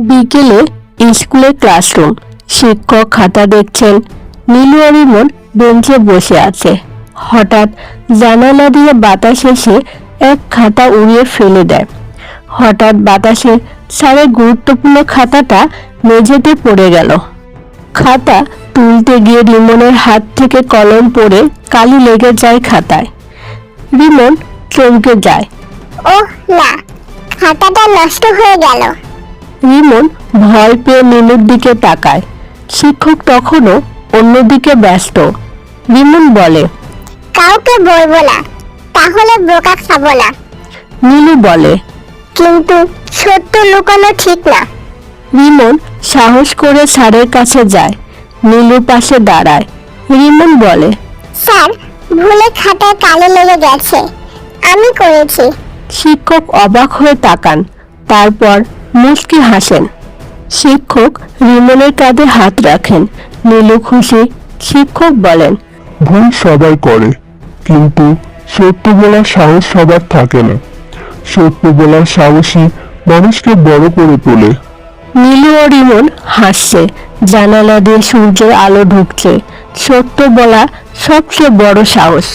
বিকেলে স্কুলের ক্লাসরুম। শিক্ষক খাতা দেখছেন। নীলু আর রিমন বেঞ্চে বসে আছে। হঠাৎ জানালা দিয়ে বাতাস এসে এক খাতা উড়িয়ে ফেলে দেয়। হঠাৎ বাতাসে স্যারের গুরুত্বপূর্ণ খাতাটা মেঝেতে পড়ে গেল। খাতা তুলতে গিয়ে রিমনের হাত থেকে কলম পড়ে কালি লেগে যায় খাতায়। রিমন চমকে যায়। ওহ না, খাতাটা নষ্ট হয়ে গেল। রিমন ভয় পেয়ে নীলুর দিকে তাকায়। শিক্ষক তখনও অন্যদিকে ব্যস্ত। রিমন বলে, কাউকে বলবো না, তাহলে বোকা খাবো না। নীলু বলে, কিন্তু সত্য লুকানো ঠিক না। রিমন সাহস করে স্যারের কাছে যায়। নীলু পাশে দাঁড়ায়। রিমন বলে, স্যার, ভুলে খাতায় কালি লেগে গেছে, আমি করেছি। শিক্ষক অবাক হয়ে তাকান, তারপর মুচকি হাসেন। শিক্ষক রিমনের কাঁধে হাত রাখেন। নীলু খুশি। শিক্ষক বলেন, ভুল সবাই করে, কিন্তু সত্য বলার সাহস সবার থাকে না। সত্য বলার সাহসী মানুষকে বড় করে তোলে। নীলু ও রিমন হাসছে। জানালা দিয়ে সূর্যের আলো ঢুকছে। সত্য বলা সবচেয়ে বড় সাহস।